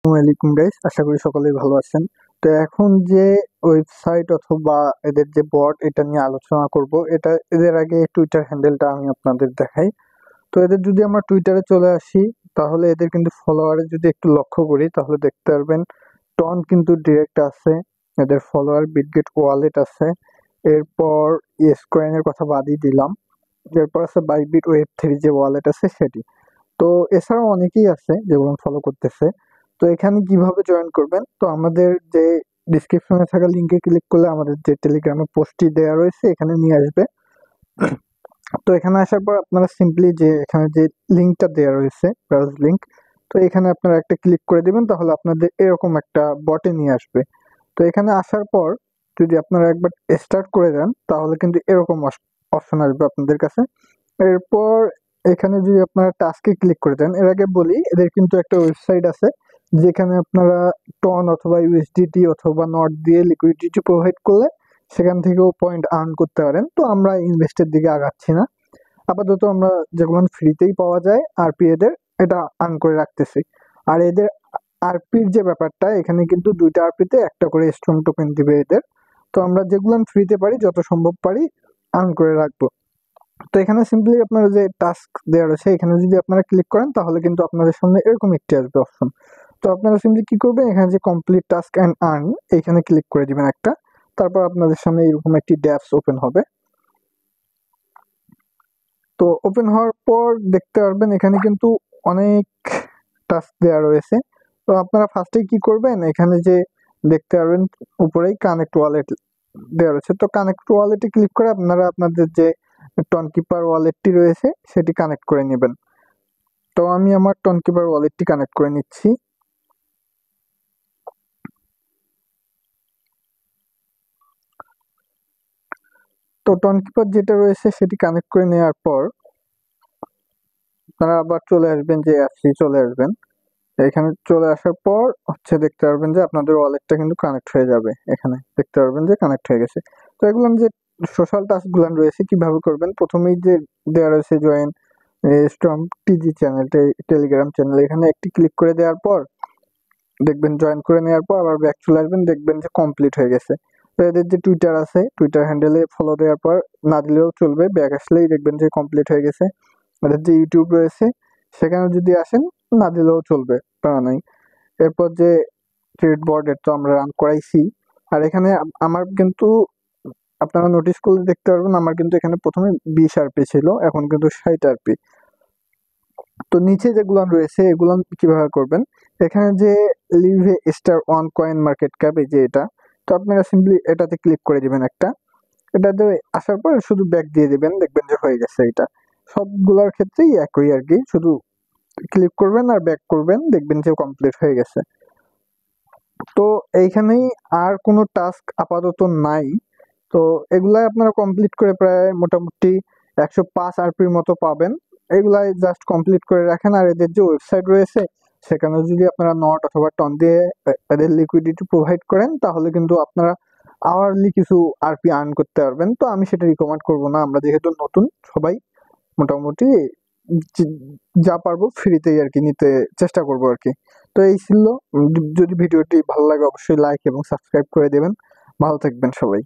ওয়ালাইকুম গাইস, আশা করি সকলেই ভালো আছেন। তো এখন যে ওয়েবসাইট অথবা এদের যে বট এটা নিয়ে আলোচনা করব, এটা এদের আগে টুইটার হ্যান্ডেলটা আমি আপনাদের দেখাই। তো এদের যদি আমরা টুইটারে চলে আসি, তাহলে এদের কিন্তু ফলোয়ারে যদি একটু লক্ষ্য করি তাহলে দেখতে পারবেন টন কিন্তু ডিরেক্ট আছে, এদের ফলোয়ার বিটগেট ওয়ালেট আছে, এরপর ইয়েস কয়েনের কথা বাদই দিলাম, এরপর আছে বাইবিট ওয়েব 3 যে ওয়ালেট আছে সেটি। তো এছাড়াও অনেকেই আছে যেগুলো ফলো করতেছে। তো এখানে কিভাবে জয়েন করবেন, তো আমাদের যে ডিসক্রিপশনে থাকা লিঙ্কে ক্লিক করলে আমাদের যে টেলিগ্রামে পোস্টটি দেওয়া রয়েছে এখানে নিয়ে আসবে। তো এখানে আসার পর আপনারা সিম্পলি যে এখানে যে লিঙ্কটা দেওয়া রয়েছে ব্রাউজ লিঙ্ক, তো এখানে আপনারা একটা ক্লিক করে দিবেন, তাহলে আপনাদের এরকম একটা বটে নিয়ে আসবে। তো এখানে আসার পর যদি আপনারা একবার স্টার্ট করে দেন তাহলে কিন্তু এরকম অপশন আসবে আপনাদের কাছে। এরপর এখানে যদি আপনারা টাস্কে ক্লিক করে দেন, এর আগে বলি এদের কিন্তু একটা ওয়েবসাইট আছে যেখানে আপনারা টন অথবা ইউএসডিটি অথবা নট দিয়ে লিকুইডিটি প্রোভাইড করলে সেখান থেকেও পয়েন্ট আর্ন করতে পারেন। তো আমরা ইনভেস্টের দিকে আগাচ্ছি না, আপাতত আমরা যেগুলো ফ্রিতেই পাওয়া যায় আরপি এদের এটা আর্ন করে রাখতেছি। আর এদের আরপির যে ব্যাপারটা, এখানে কিন্তু 2টা আরপিতে একটা করে স্ট্রং টোকেন দিবে এদের। তো আমরা যেগুলো ফ্রিতে পারি যত সম্ভব পারি আর্ন করে রাখবো। তো এখানে সিম্পলি আপনারা যে টাস্ক দেওয়া রয়েছে এখানে যদি আপনারা ক্লিক করেন তাহলে কিন্তু আপনাদের সামনে এরকম একটি আসবে অপশন। তো আপনারা সিম্পলি কি করবেন, এখানে যে কমপ্লিট টাস্ক অ্যান্ড আর্ন এখানে ক্লিক করে দিবেন একটা, তারপর আপনাদের সামনে এরকম একটি ড্যাপস ওপেন হবে। তো ওপেন হওয়ার পর দেখতে পারবেন এখানে কিন্তু অনেক টাস্ক দেওয়া রয়েছে। তো আপনারা ফার্স্টেই কি করবেন, এখানে যে দেখতে পারবেন উপরেই কানেক্ট ওয়ালেট দেওয়া রয়েছে, তো কানেক্ট ওয়ালেটে ক্লিক করে আপনারা আপনাদের যে টনকিপার ওয়ালেটটি রয়েছে সেটি কানেক্ট করে নেবেন। তো আমি আমার টনকিপার ওয়ালেটটি কানেক্ট করে নিচ্ছি। তো টনকিপার যেটা রয়েছে সেটি কানেক্ট করে নেওয়ার পর আপনারা আবার চলে আসবেন, যে অ্যাপসি চলে আসবেন। এখানে চলে আসার পর দেখতে পারবেন যে আপনাদের ওয়ালেটটা কিন্তু কানেক্ট হয়ে যাবে, এখানে দেখতে পারবেন যে কানেক্ট হয়ে গেছে। তো এগুলো যে সোশ্যাল টাস্ক গুলো রয়েছে কিভাবে করবেন, প্রথমেই যে দেওয়া রয়েছে join strong টিজি channel, Telegram channel, এখানে একটি ক্লিক করে দেওয়ার পর দেখবেন জয়েন করে নেওয়ার পর আবার ব্যাক চলে আসবেন, দেখবেন যে কমপ্লিট হয়ে গেছে। তো এদের যে টুইটার আছে টুইটার হ্যান্ডেলে ফলো দেওয়ার পর না দিলেও চলবে, ব্যাক আসলেই দেখবেন যে কমপ্লিট হয়ে গেছে। এদের যে ইউটিউব রয়েছে সেখানে যদি আসেন না দিলেও চলবে, প্যারা নাই। এরপর যে ট্রেড বোর্ডের তো আমরা রান করাইছি। আর এখানে আমার কিন্তু আপনারা নোটিস করলে দেখতে পারবেন আমার কিন্তু এখানে প্রথমে 20 আরপি ছিল, এখন কিন্তু 60 আরপি। তো নিচে যেগুলো রয়েছে এগুলো কিভাবে করবেন, এখানে যে live A star one coin market cap এই যে এটা, তো আপনারা সিম্পলি এটাতে ক্লিক করে দিবেন একটা, এটাতে আসার পর শুধু ব্যাক দিয়ে দিবেন, দেখবেন যে হয়ে গেছে। এটা সবগুলোর ক্ষেত্রেই একই আর কি, শুধু ক্লিক করবেন আর ব্যাক করবেন, দেখবেন যে কমপ্লিট হয়ে গেছে। তো এইখানেই আর কোনো টাস্ক আপাতত নাই। তো এগুলাই আপনারা কমপ্লিট করে প্রায় মোটামুটি 105 আরপির মতো পাবেন। এগুলাই জাস্ট কমপ্লিট করে রাখেন। আর এদের যে ওয়েবসাইট রয়েছে সেখানে যদি আপনারা নট অথবা টন দিয়ে এদের লিকুইডিটি প্রোভাইড করেন তাহলে কিন্তু আপনারা আওয়ারলি কিছু আরপি আর্ন করতে পারবেন। তো আমি সেটা রিকমেন্ড করবো না, আমরা যেহেতু নতুন সবাই মোটামুটি যা পারবো ফ্রিতেই আর কি নিতে চেষ্টা করবো আর কি। তো এই ছিল, যদি ভিডিওটি ভালো লাগে অবশ্যই লাইক এবং সাবস্ক্রাইব করে দেবেন। ভালো থাকবেন সবাই।